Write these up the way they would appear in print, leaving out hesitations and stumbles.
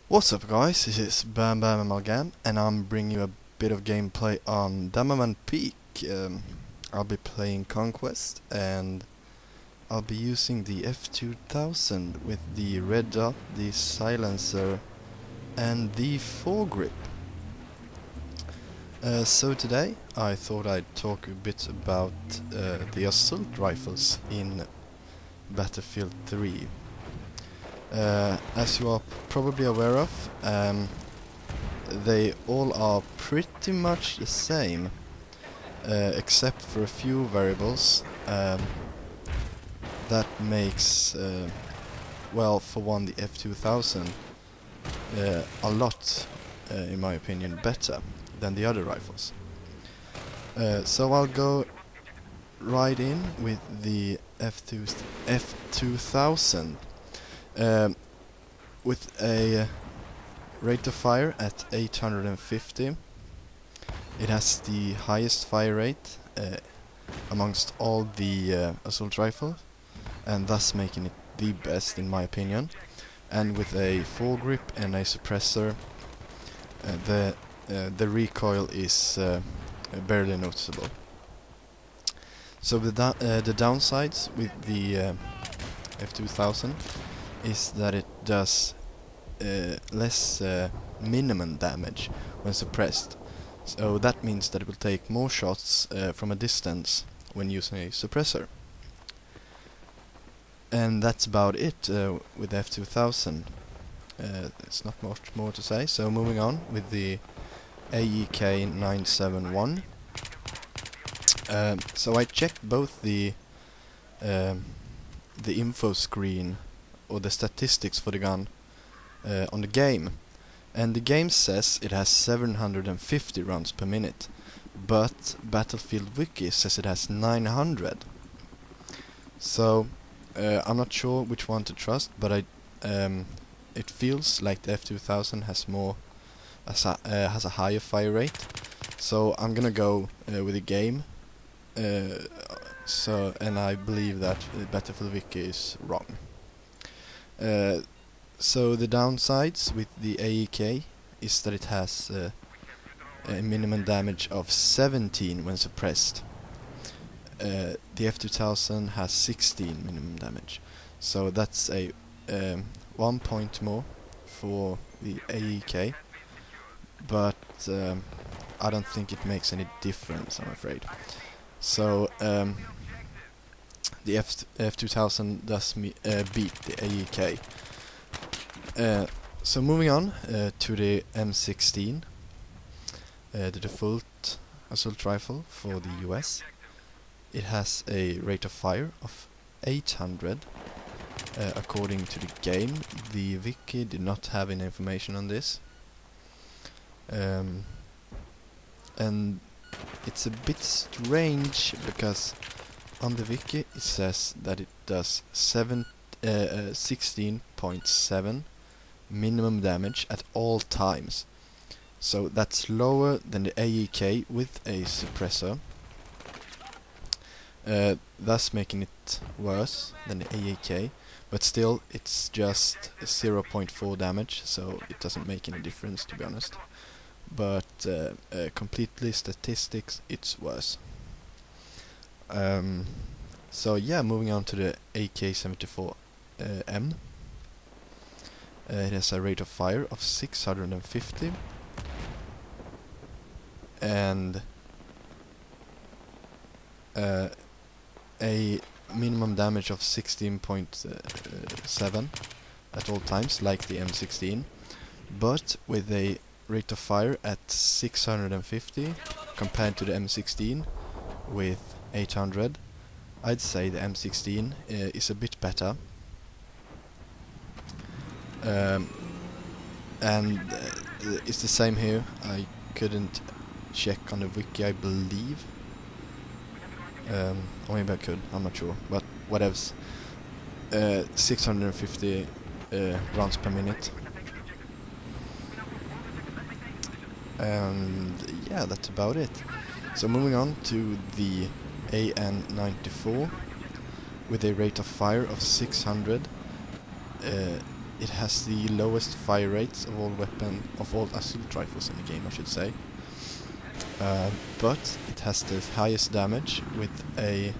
What's up guys, this is Bam Bam Amalgam and I'm bringing you a bit of gameplay on Damavand Peak. I'll be playing Conquest and I'll be using the f2000 with the red dot, the silencer and the foregrip. So today I thought I'd talk a bit about the assault rifles in Battlefield 3. As you are probably aware of, they all are pretty much the same, except for a few variables that makes, well, for one, the f2000 a lot, in my opinion, better than the other rifles. So I'll go right in with the f2000. With a rate of fire at 850. It has the highest fire rate amongst all the assault rifles, and thus making it the best in my opinion. And with a foregrip and a suppressor, the recoil is barely noticeable. So the downsides with the f2000 is that it does less minimum damage when suppressed. So that means that it will take more shots from a distance when using a suppressor. And that's about it with the f2000. There's not much more to say, so moving on with the AEK 971. So I checked both the info screen or the statistics for the gun on the game, and the game says it has 750 rounds per minute, but Battlefield Wiki says it has 900. So I'm not sure which one to trust, but it feels like the f2000 has has a higher fire rate, so I'm gonna go with the game. And I believe that Battlefield Wiki is wrong. So the downsides with the AEK is that it has a minimum damage of 17 when suppressed. The f2000 has 16 minimum damage, so that's a 1 point more for the AEK, but I don't think it makes any difference, I'm afraid. So the f2000 does beat the AEK. So moving on to the M16, the default assault rifle for the US. It has a rate of fire of 800 according to the game. The wiki did not have any information on this, and it's a bit strange because on the wiki it says that it does 16.7 minimum damage at all times. So that's lower than the AEK with a suppressor, thus making it worse than the AEK, but still it's just 0.4 damage, so it doesn't make any difference, to be honest. But completely statistics, it's worse. So yeah, moving on to the AK-74M. It has a rate of fire of 650 and a minimum damage of 16.7 at all times, like the M16, but with a rate of fire at 650 compared to the M16 with 800. I'd say the M16 is a bit better, and it's the same here. I couldn't check on the wiki, I believe, or maybe I could, I'm not sure, but whatevs. 650 rounds per minute. And yeah, that's about it. So moving on to the AN-94 with a rate of fire of 600. it has the lowest fire rates of all assault rifles in the game, I should say. But it has the highest damage with a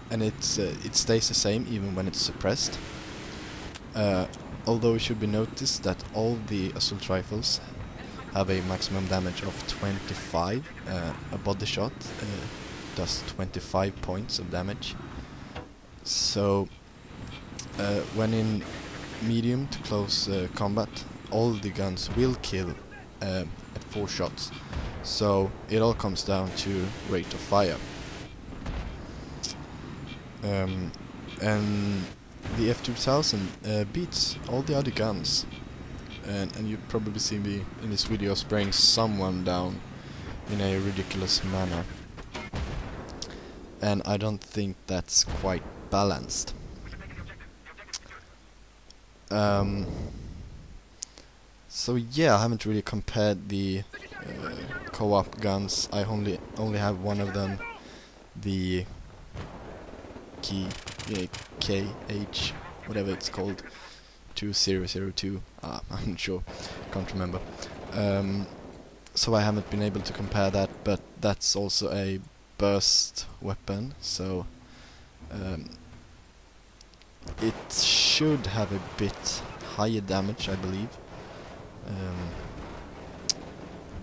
and it stays the same even when it's suppressed. Although it should be noticed that all the assault rifles have a maximum damage of 25. A body shot does 25 points of damage. So when in medium to close combat, all the guns will kill at 4 shots. So it all comes down to rate of fire. And the f2000 beats all the other guns, and you probably see me in this video spraying someone down in a ridiculous manner, and I don't think that's quite balanced. So yeah, I haven't really compared the co-op guns. I only have one of them, the KH, whatever it's called, 2002. I'm not sure, can't remember. So I haven't been able to compare that, but that's also a burst weapon, so it should have a bit higher damage, I believe,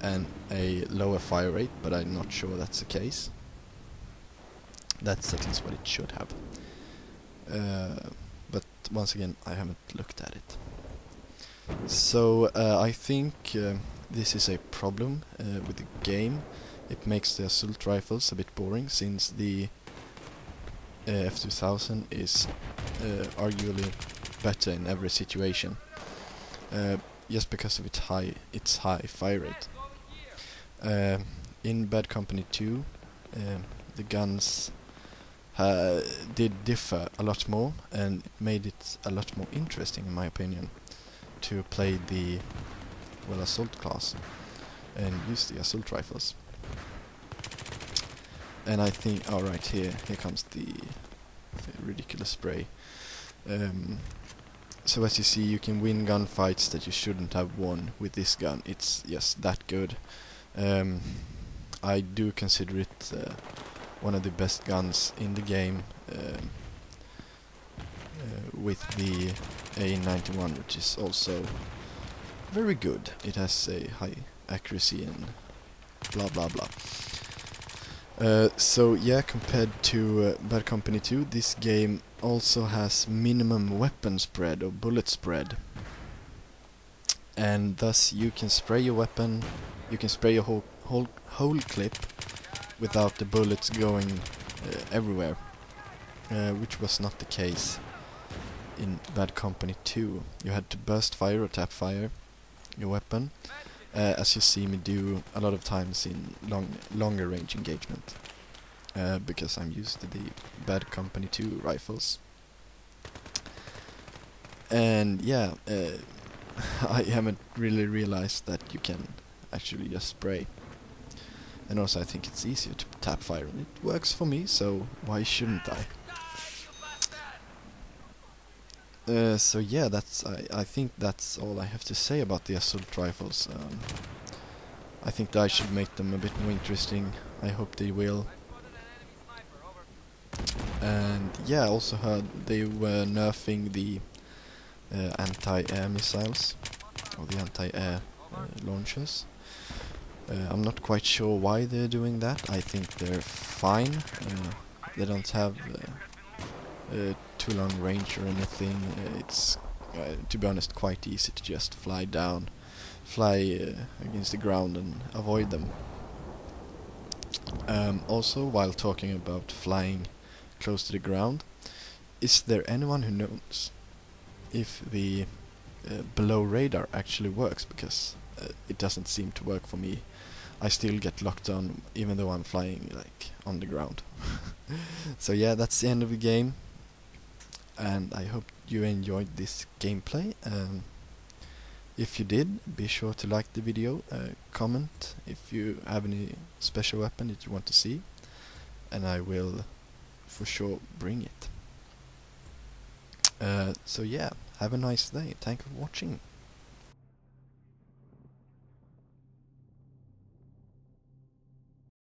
and a lower fire rate, but I'm not sure that's the case. That's at least what it should have. But once again, I haven't looked at it. So I think this is a problem with the game. It makes the assault rifles a bit boring, since the f2000 is arguably better in every situation, just because of its high fire rate. In Bad Company 2, the guns did differ a lot more, and it made it a lot more interesting, in my opinion, to play the assault class and use the assault rifles. And I think, alright, here comes the ridiculous spray. So as you see, you can win gunfights that you shouldn't have won with this gun. It's just that good. I do consider it one of the best guns in the game, with the A91, which is also very good. It has a high accuracy and blah blah blah. So yeah, compared to Bad Company 2, this game also has minimum weapon spread or bullet spread, and thus you can spray your weapon, you can spray your whole clip without the bullets going everywhere, which was not the case in Bad Company 2. You had to burst fire or tap fire your weapon, as you see me do a lot of times in longer range engagement, because I'm used to the Bad Company 2 rifles. And yeah, I haven't really realized that you can actually just spray. And also I think it's easier to tap fire, and it works for me, so why shouldn't I? So yeah, I think that's all I have to say about the assault rifles. I think that I should make them a bit more interesting. I hope they will. And yeah, I also heard they were nerfing the anti-air missiles, or the anti-air launchers. I'm not quite sure why they're doing that. I think they're fine. They don't have too long range or anything. It's to be honest quite easy to just fly against the ground and avoid them. Also, while talking about flying close to the ground, is there anyone who knows if the below radar actually works? Because it doesn't seem to work for me. I still get locked on even though I'm flying like on the ground. So yeah, that's the end of the game, and I hope you enjoyed this gameplay. If you did, be sure to like the video, comment if you have any special weapon that you want to see, and I will for sure bring it. So yeah, have a nice day. Thank you for watching.